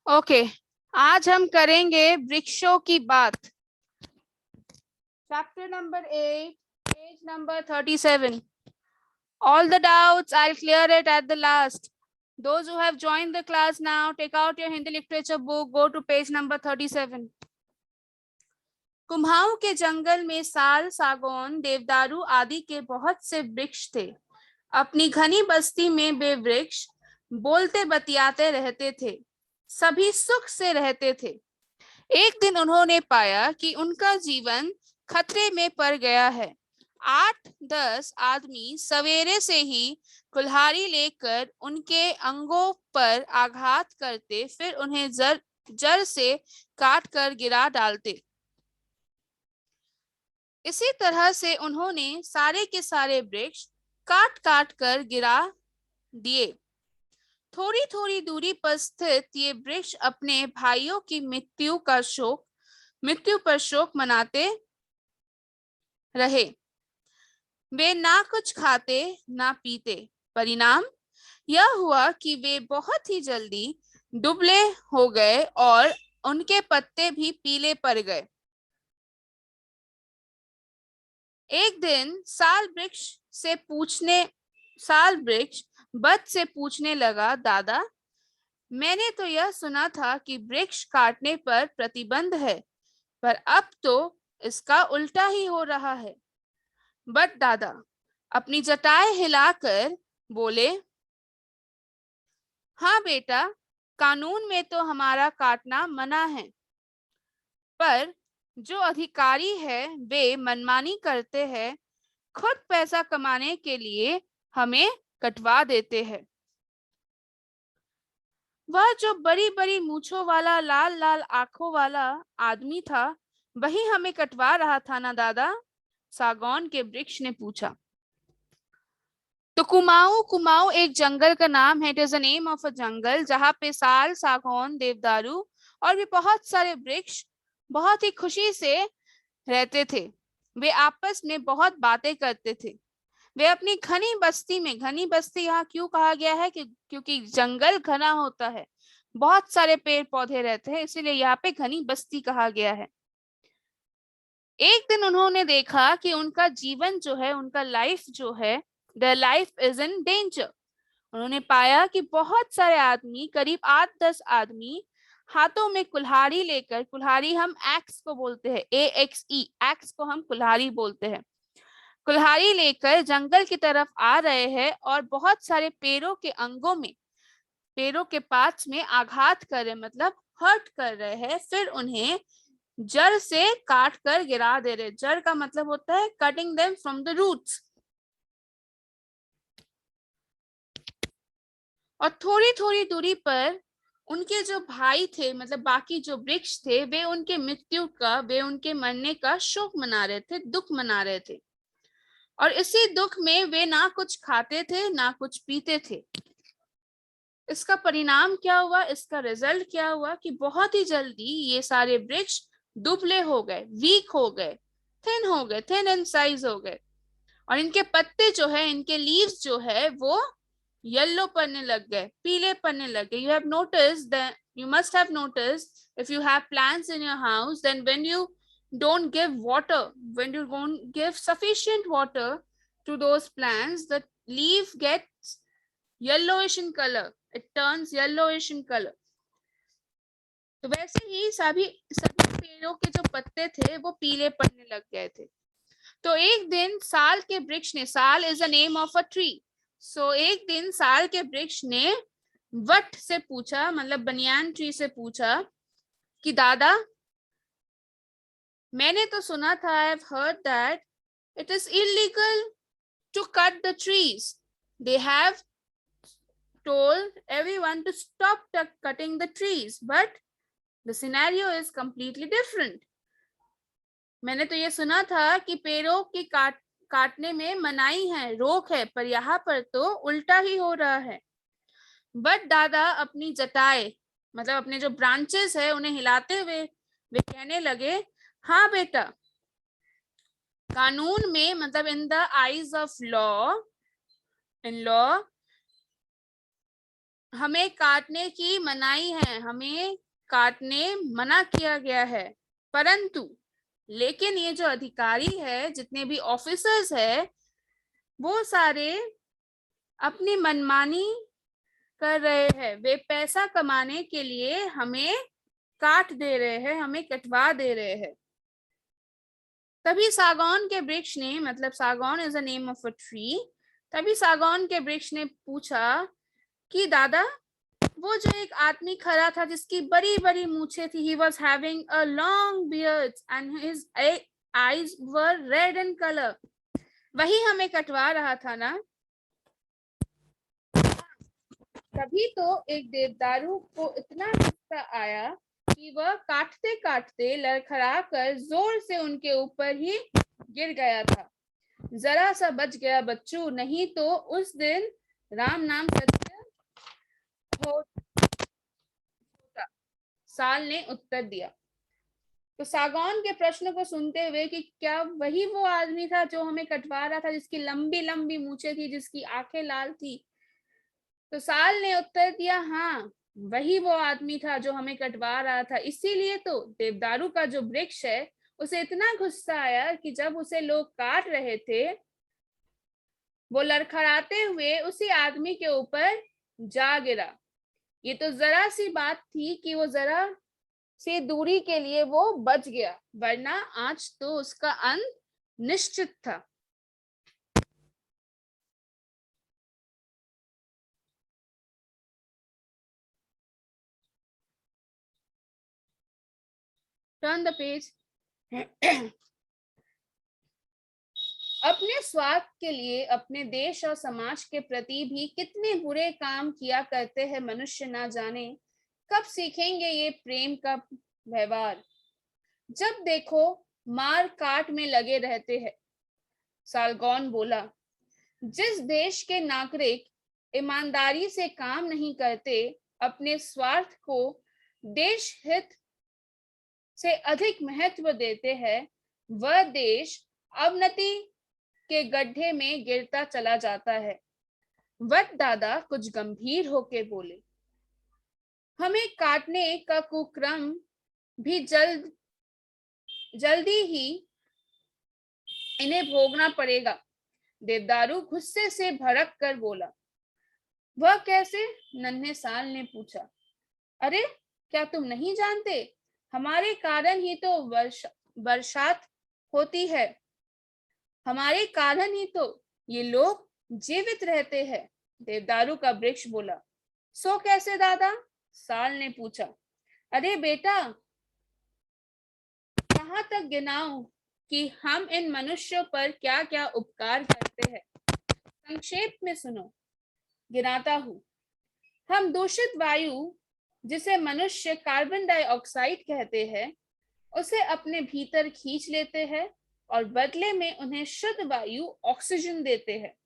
Okay आज हम करेंगे वृक्षों की बात। Chapter number 8, page number 37. All the doubts, I'll clear it at the last. Those who have joined the class now, take out your Hindi literature book, go to page number 37. कुम्हाऊं के जंगल में साल, सागौन, देवदारू आदि के बहुत से वृक्ष थे। अपनी घनी बस्ती में वे वृक्ष बोलते बतियाते रहते थे, सभी सुख से रहते थे। एक दिन उन्होंने पाया कि उनका जीवन खतरे में पड़ गया है। 8-10 आदमी सवेरे से ही कुल्हाड़ी लेकर उनके अंगों पर आघात करते, फिर उन्हें जड़ से काट कर गिरा डालते। इसी तरह से उन्होंने सारे के सारे वृक्ष काट काट कर गिरा दिए। थोड़ी थोड़ी दूरी पर स्थित ये वृक्ष अपने भाइयों की मृत्यु पर शोक मनाते रहे। वे ना कुछ खाते ना पीते। परिणाम यह हुआ कि वे बहुत ही जल्दी दुबले हो गए और उनके पत्ते भी पीले पड़ गए। एक दिन साल वृक्ष बद से पूछने लगा, दादा, मैंने तो यह सुना था कि वृक्ष काटने पर प्रतिबंध है, पर अब तो इसका उल्टा ही हो रहा है। बट दादा अपनी जटाएं हिलाकर बोले, हाँ बेटा, कानून में तो हमारा काटना मना है, पर जो अधिकारी है वे मनमानी करते हैं, खुद पैसा कमाने के लिए हमें कटवा देते हैं। वह जो बड़ी बड़ी मूंछों वाला लाल लाल आंखों वाला आदमी था, वही हमें कटवा रहा था ना दादा? सागौन के वृक्ष ने पूछा। तो कुमाऊं एक जंगल का नाम है। It is the name of a jungle जहां पे साल, सागौन, देवदारू और भी बहुत सारे वृक्ष बहुत ही खुशी से रहते थे। वे आपस में बहुत बातें करते थे। वे अपनी घनी बस्ती यहाँ क्यों कहा गया है क्योंकि जंगल घना होता है, बहुत सारे पेड़ पौधे रहते हैं, इसीलिए यहाँ पे घनी बस्ती कहा गया है। एक दिन उन्होंने देखा कि उनका जीवन जो है, उनका लाइफ जो है, the life is in danger. उन्होंने पाया कि बहुत सारे आदमी, करीब 8-10 आदमी हाथों में कुल्हाड़ी लेकर, कुल्हाड़ी हम एक्स को बोलते हैं, AXE, एक्स को हम कुल्हाड़ी बोलते हैं, कुल्हाड़ी लेकर जंगल की तरफ आ रहे हैं और बहुत सारे पेड़ों के अंगों में, पेड़ों के पार्ट्स में आघात कर रहे, मतलब हर्ट कर रहे हैं, फिर उन्हें जड़ से काट कर गिरा दे रहे। जड़ का मतलब होता है cutting them from the roots. और थोड़ी थोड़ी दूरी पर उनके जो भाई थे, मतलब बाकी जो वृक्ष थे, वे उनके मरने का शोक मना रहे थे, दुख मना रहे थे। और इसी दुख में वे ना कुछ खाते थे ना कुछ पीते थे। इसका परिणाम क्या हुआ, इसका रिजल्ट क्या हुआ कि बहुत ही जल्दी ये सारे वृक्ष दुबले हो गए, वीक हो गए, थिन इन साइज हो गए। और इनके पत्ते जो है, इनके लीव्स जो है, वो येलो पड़ने लग गए, पीले पड़ने लग गए। You must have noticed, if you have plants in your house, then when you don't give water, when you don't give sufficient water to those plants, the leaf gets yellowish in color, it turns yellowish in color. तो वैसे ही सभी सभी पेड़ों के जो पत्ते थे वो पीले पड़ने लग गए थे। तो एक दिन साल के वृक्ष ने, sal is the name of a tree, so एक दिन साल के वृक्ष ने वट से पूछा, मतलब बनियान ट्री से पूछा कि दादा, मैंने तो सुना था, I have heard that it is illegal to cut the trees, they have told everyone to stop cutting the trees, but the scenario is completely different. मैंने तो ये सुना था कि पेड़ों की काटने में मनाही है, रोक है, पर यहाँ पर तो उल्टा ही हो रहा है। बट दादा अपनी जटाएं, मतलब अपने जो ब्रांचेस है, उन्हें हिलाते हुए वे कहने लगे, हाँ बेटा, कानून में, मतलब in the eyes of law, in law हमें काटने की मनाही है, हमें काटने मना किया गया है, परंतु लेकिन ये जो अधिकारी है, जितने भी ऑफिसर्स है, वो सारे अपनी मनमानी कर रहे हैं। वे पैसा कमाने के लिए हमें काट दे रहे हैं, हमें कटवा दे रहे हैं। तभी सागौन के वृक्ष ने, मतलब सागौन is the name of a tree, तभी सागौन के वृक्ष ने पूछा कि दादा, वो जो एक आदमी खड़ा था जिसकी बड़ी बड़ी मूछें थी, he was having a long beard and his eyes were red in color, वही हमें कटवा रहा था ना? तभी तो एक देवदारू को इतना गुस्सा आया कि वह काटते काटते लड़खड़ा कर जोर से उनके ऊपर ही गिर गया था। जरा सा बच गया बच्चू, नहीं तो उस दिन राम नाम सत्य होता, साल ने उत्तर दिया। तो सागौन के प्रश्न को सुनते हुए कि क्या वही वो आदमी था जो हमें कटवा रहा था, जिसकी लंबी लंबी मूछें थी, जिसकी आंखें लाल थी? तो साल ने उत्तर दिया, हाँ, वही वो आदमी था जो हमें कटवा रहा था। इसीलिए तो देवदारू का जो वृक्ष है, उसे इतना गुस्सा आया कि जब उसे लोग काट रहे थे, वो लड़खड़ाते हुए उसी आदमी के ऊपर जा गिरा। ये तो जरा सी बात थी कि वो जरा सी दूरी के लिए वो बच गया, वरना आज तो उसका अंत निश्चित था। Turn the page. अपने स्वार्थ के लिए अपने देश और समाज के प्रति भी कितने बुरे काम किया करते हैं मनुष्य, ना जाने कब सीखेंगे ये प्रेम का व्यवहार। जब देखो मार काट में लगे रहते हैं। सालगौन बोला, जिस देश के नागरिक ईमानदारी से काम नहीं करते, अपने स्वार्थ को देश हित से अधिक महत्व देते हैं, वह देश अवनति के गड्ढे में गिरता चला जाता है। वट दादा कुछ गंभीर होके बोले, हमें काटने का कुक्रम भी जल्दी ही इन्हें भोगना पड़ेगा। देवदारू गुस्से से भड़क कर बोला। वह कैसे? नन्हे साल ने पूछा। अरे, क्या तुम नहीं जानते? हमारे कारण ही तो बरसात होती है, हमारे कारण ही तो ये लोग जीवित रहते हैं। देवदारू का वृक्ष बोला। सो कैसे दादा? साल ने पूछा। अरे बेटा, कहाँ तक गिनाऊं कि हम इन मनुष्यों पर क्या क्या उपकार करते हैं? संक्षेप में सुनो, गिनाता हूँ। हम दूषित वायु, जिसे मनुष्य कार्बन डाइऑक्साइड कहते हैं, उसे अपने भीतर खींच लेते हैं और बदले में उन्हें शुद्ध वायु ऑक्सीजन देते हैं।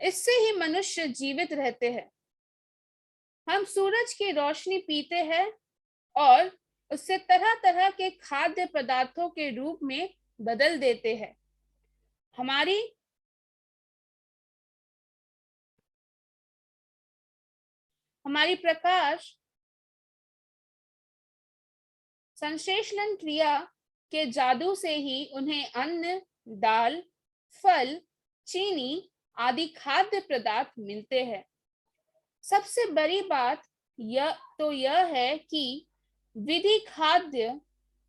इससे ही मनुष्य जीवित रहते हैं। हम सूरज की रोशनी पीते हैं और उससे तरह तरह के खाद्य पदार्थों के रूप में बदल देते हैं। हमारी प्रकाश संश्लेषण क्रिया के जादू से ही उन्हें अन्न, दाल, फल, चीनी आदि खाद्य पदार्थ मिलते हैं। सबसे बड़ी बात यह है कि विधि खाद्य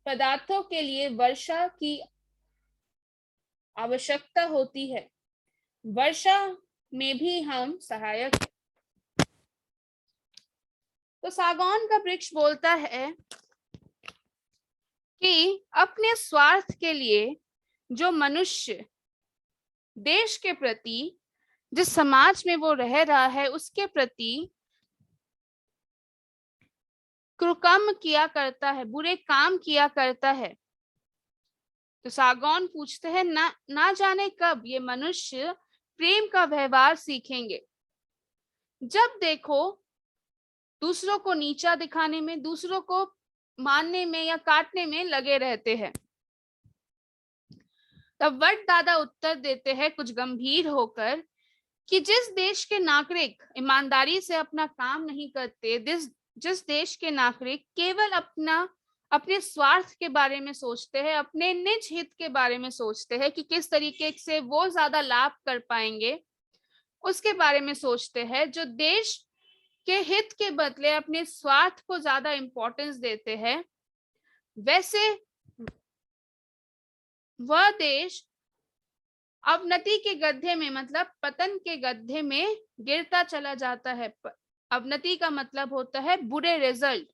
पदार्थों के लिए वर्षा की आवश्यकता होती है। वर्षा में भी हम सहायक हैं। तो सागौन का वृक्ष बोलता है कि अपने स्वार्थ के लिए जो मनुष्य देश के प्रति, जिस समाज में वो रह रहा है, उसके प्रति कुकर्म किया करता है, बुरे काम किया करता है। तो सागौन पूछते हैं, ना जाने कब ये मनुष्य प्रेम का व्यवहार सीखेंगे। जब देखो दूसरों को नीचा दिखाने में, दूसरों को मारने में या काटने में लगे रहते हैं। तब वट दादा उत्तर देते हैं कुछ गंभीर होकर कि जिस देश के नागरिक ईमानदारी से अपना काम नहीं करते, जिस देश के नागरिक केवल अपने स्वार्थ के बारे में सोचते हैं, अपने निज हित के बारे में सोचते हैं कि किस तरीके से वो ज्यादा लाभ कर पाएंगे, उसके बारे में सोचते हैं, जो देश के हित के बदले अपने स्वार्थ को ज्यादा इंपॉर्टेंस देते हैं, वैसे वह देश अवनति के गड्ढे में, मतलब पतन के गड्ढे में गिरता चला जाता है। अवनति का मतलब होता है बुरे रिजल्ट,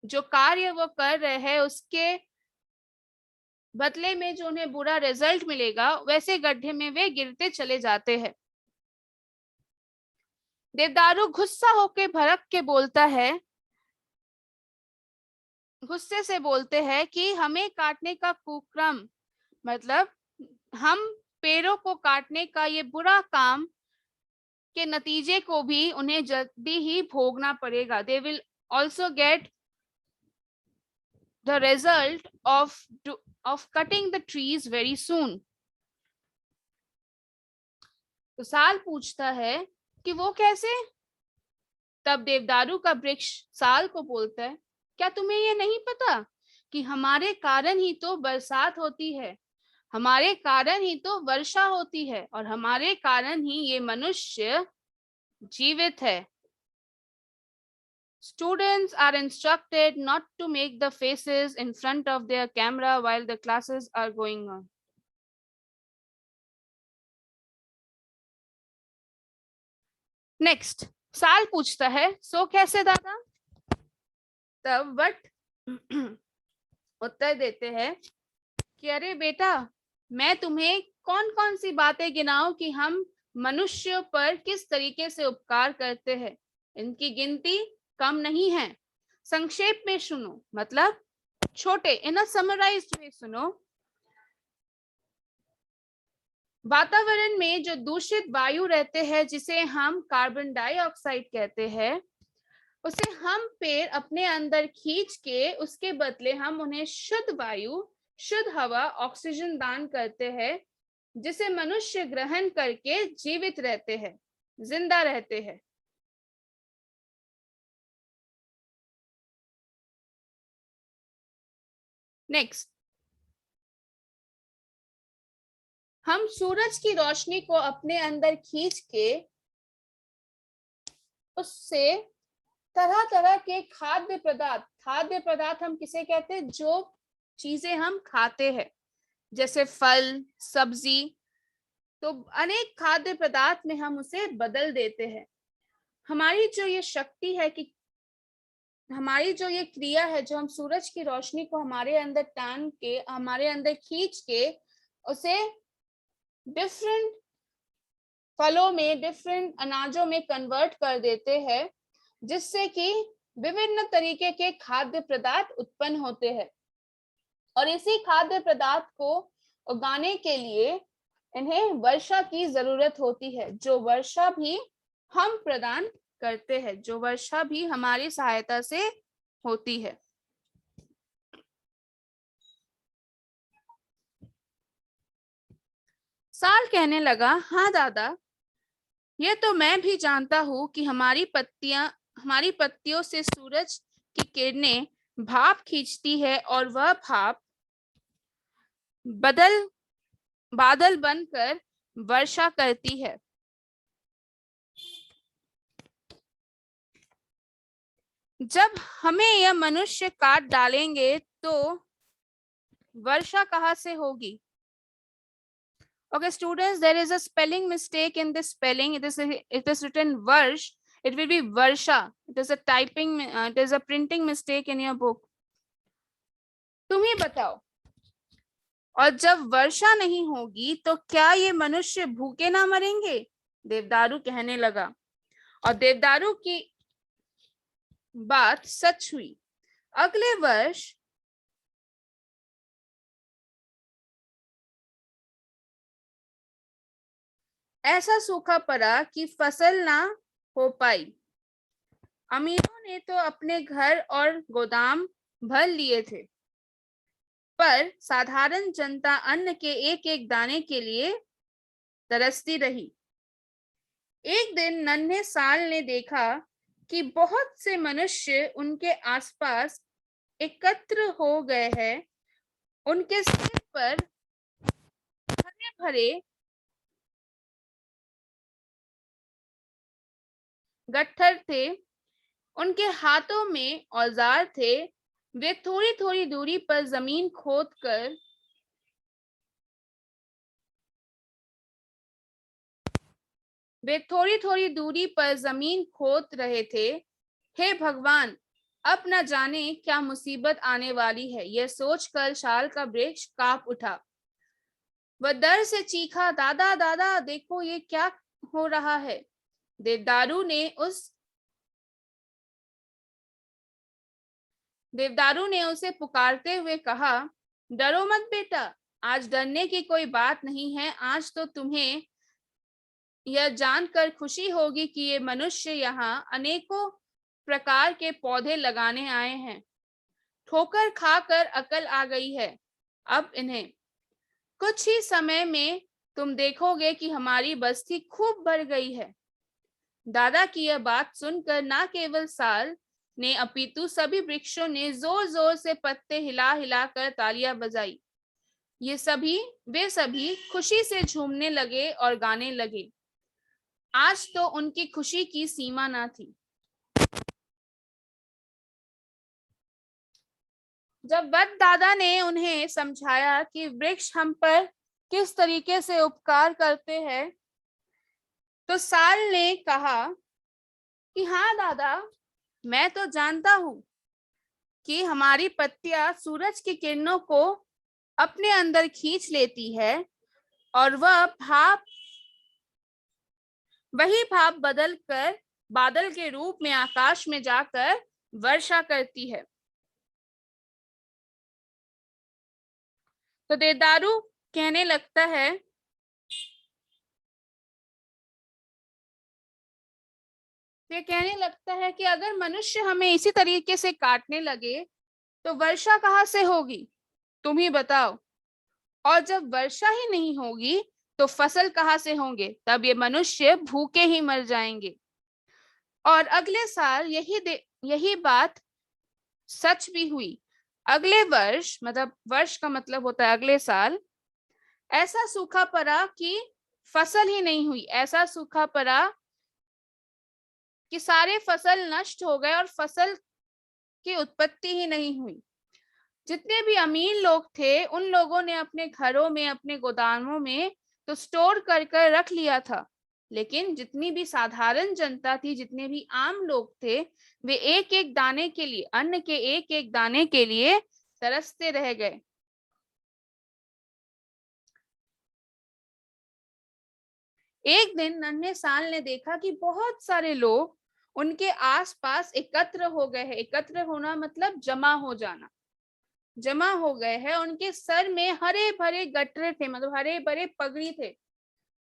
जो कार्य वो कर रहे हैं उसके बदले में जो उन्हें बुरा रिजल्ट मिलेगा, वैसे गड्ढे में वे गिरते चले जाते हैं। देवदारू गुस्सा होके भड़क के बोलता है, गुस्से से बोलते हैं कि हमें काटने का कुक्रम, मतलब हम पेड़ों को काटने का ये बुरा काम के नतीजे को भी उन्हें जल्दी ही भोगना पड़ेगा। They will also get the result of cutting the trees very soon. तो साल पूछता है कि वो कैसे? तब देवदारू का वृक्ष साल को बोलता है, क्या तुम्हें ये नहीं पता कि हमारे कारण ही तो बरसात होती है, हमारे कारण ही तो वर्षा होती है, और हमारे कारण ही ये मनुष्य जीवित है। Students are instructed not to make the faces in front of their camera while the classes are going on. Next, साल पूछता है, सो कैसे दादा? तब वट उत्तर देते हैं कि अरे बेटा, मैं तुम्हें कौन कौन सी बातें गिनाऊं कि हम मनुष्य पर किस तरीके से उपकार करते हैं, इनकी गिनती कम नहीं है। संक्षेप में सुनो, मतलब छोटे इन अ समराइज्ड वे सुनो। वातावरण में जो दूषित वायु रहते हैं, जिसे हम कार्बन डाइऑक्साइड कहते हैं, उसे हम पेड़ अपने अंदर खींच के उसके बदले हम उन्हें शुद्ध वायु, शुद्ध हवा, ऑक्सीजन दान करते हैं, जिसे मनुष्य ग्रहण करके जीवित रहते हैं, जिंदा रहते हैं। नेक्स्ट, हम सूरज की रोशनी को अपने अंदर खींच के उससे तरह तरह के खाद्य पदार्थ हम किसे कहते हैं? जो चीजें हम खाते हैं, जैसे फल, सब्जी, तो अनेक खाद्य पदार्थ में हम उसे बदल देते हैं। हमारी जो ये शक्ति है, कि हमारी जो ये क्रिया है, जो हम सूरज की रोशनी को हमारे अंदर टान के, हमारे अंदर खींच के उसे डिफरेंट फलों में, डिफरेंट अनाजों में कन्वर्ट कर देते हैं, जिससे कि विभिन्न तरीके के खाद्य पदार्थ उत्पन्न होते हैं। और इसी खाद्य पदार्थ को उगाने के लिए इन्हें वर्षा की जरूरत होती है, जो वर्षा भी हम प्रदान करते हैं, जो वर्षा भी हमारी सहायता से होती है। साल कहने लगा, हाँ दादा, ये तो मैं भी जानता हूँ कि हमारी पत्तियों से सूरज की किरणें भाप खींचती है, और वह भाप बादल बनकर वर्षा करती है। जब हमें यह मनुष्य काट डालेंगे तो वर्षा कहाँ से होगी? Okay, students, there is a spelling mistake in this spelling. It is written varsh. It will be varsha. It is a typing. It is a printing mistake in your book. तुम ही बताओ। और जब वर्षा नहीं होगी तो क्या ये मनुष्य भूखे ना मरेंगे? देवदारू कहने लगा। और देवदारू की बात सच हुई। अगले वर्ष ऐसा सूखा पड़ा कि फसल ना हो पाई। अमीरों ने तो अपने घर और गोदाम भर लिए थे, पर साधारण जनता अन्न के एक एक दाने के लिए तरसती रही। एक दिन नन्हे साल ने देखा कि बहुत से मनुष्य उनके आसपास एकत्र हो गए हैं। उनके सिर पर हरे भरे गट्ठर थे, उनके हाथों में औजार थे। वे थोड़ी थोड़ी दूरी पर जमीन खोदकर वे थोड़ी थोड़ी दूरी पर जमीन खोद रहे थे। हे भगवान, अब न जाने क्या मुसीबत आने वाली है, यह सोचकर साल का वृक्ष कांप उठा। वह डर से चीखा, दादा दादा देखो ये क्या हो रहा है। देवदारू ने उस देवदारू ने उसे पुकारते हुए कहा, डरो मत बेटा, आज डरने की कोई बात नहीं है। आज तो तुम्हें यह जानकर खुशी होगी कि ये मनुष्य यहाँ अनेकों प्रकार के पौधे लगाने आए हैं। ठोकर खाकर अकल आ गई है अब इन्हें। कुछ ही समय में तुम देखोगे कि हमारी बस्ती खूब बढ़ गई है। दादा की यह बात सुनकर ना केवल साल ने अपितु सभी वृक्षों ने जोर जोर से पत्ते हिला हिला कर तालियां बजाई। वे सभी खुशी से झूमने लगे और गाने लगे। आज तो उनकी खुशी की सीमा ना थी। जब वट दादा ने उन्हें समझाया कि वृक्ष हम पर किस तरीके से उपकार करते हैं, तो साल ने कहा कि हाँ दादा, मैं तो जानता हूँ कि हमारी पत्तियां सूरज की किरणों को अपने अंदर खींच लेती है और वही भाप बदल कर बादल के रूप में आकाश में जाकर वर्षा करती है। तो देवदारू कहने लगता है कि अगर मनुष्य हमें इसी तरीके से काटने लगे तो वर्षा कहाँ से होगी, तुम ही बताओ। और जब वर्षा ही नहीं होगी तो फसल कहाँ से होंगे, तब ये मनुष्य भूखे ही मर जाएंगे। और अगले साल यही बात सच भी हुई। अगले वर्ष, मतलब वर्ष का मतलब होता है अगले साल, ऐसा सूखा पड़ा कि फसल ही नहीं हुई। ऐसा सूखा पड़ा कि सारे फसल नष्ट हो गए और फसल की उत्पत्ति ही नहीं हुई। जितने भी अमीर लोग थे उन लोगों ने अपने घरों में, अपने गोदामों में तो स्टोर कर कर रख लिया था, लेकिन जितनी भी साधारण जनता थी, जितने भी आम लोग थे, वे एक एक दाने के लिए, अन्न के एक एक दाने के लिए तरसते रह गए। एक दिन नन्हे साल ने देखा कि बहुत सारे लोग उनके आसपास एकत्र हो गए हैं। एकत्र होना मतलब जमा हो जाना। जमा हो गए हैं। उनके सर में हरे भरे गट्ठर थे, मतलब हरे भरे पगड़ी थे,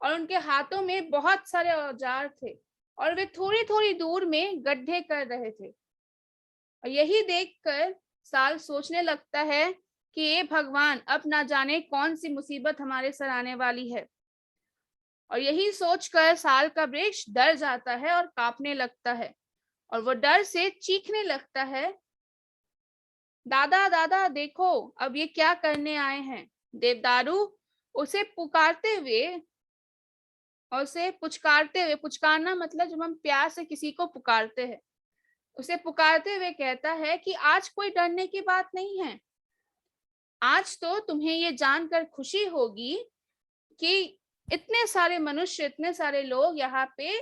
और उनके हाथों में बहुत सारे औजार थे, और वे थोड़ी थोड़ी दूर में गड्ढे कर रहे थे। और यही देखकर साल सोचने लगता है कि ये भगवान, अब ना जाने कौन सी मुसीबत हमारे सर आने वाली है। और यही सोचकर साल का वृक्ष डर जाता है और कांपने लगता है, और वो डर से चीखने लगता है, दादा दादा देखो अब ये क्या करने आए हैं। देवदारू उसे पुकारते हुए और उसे पुचकारते हुए, पुचकारना मतलब जब हम प्यार से किसी को पुकारते हैं, उसे पुकारते हुए कहता है कि आज कोई डरने की बात नहीं है। आज तो तुम्हें ये जानकर खुशी होगी कि इतने सारे मनुष्य, इतने सारे लोग यहाँ पे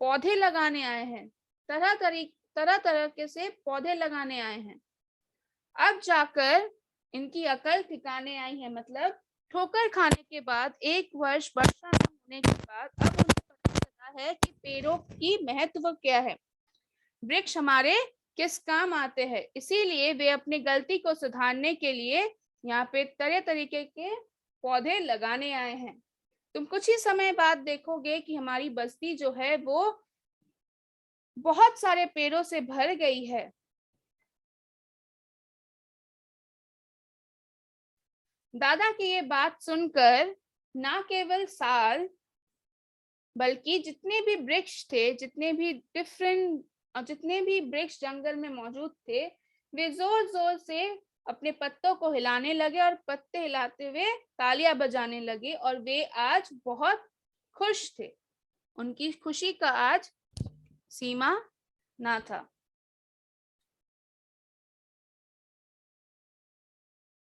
पौधे लगाने आए हैं। तरह तरह के से पौधे लगाने आए हैं। अब जाकर इनकी अकल ठिकाने आई है। मतलब ठोकर खाने के बाद, एक वर्ष वर्षा न होने के बाद, अब उन्हें पता चला है कि पेड़ों की महत्व क्या है, वृक्ष हमारे किस काम आते हैं। इसीलिए वे अपनी गलती को सुधारने के लिए यहाँ पे तरह तरीके के पौधे लगाने आए हैं। तुम कुछ ही समय बाद देखोगे कि हमारी बस्ती जो है वो बहुत सारे पेड़ों से भर गई है। दादा की ये बात सुनकर ना केवल साल बल्कि जितने भी वृक्ष थे, जितने भी वृक्ष जंगल में मौजूद थे, वे जोर जोर से अपने पत्तों को हिलाने लगे और पत्ते हिलाते हुए तालियां बजाने लगे, और वे आज बहुत खुश थे। उनकी खुशी का आज सीमा ना था।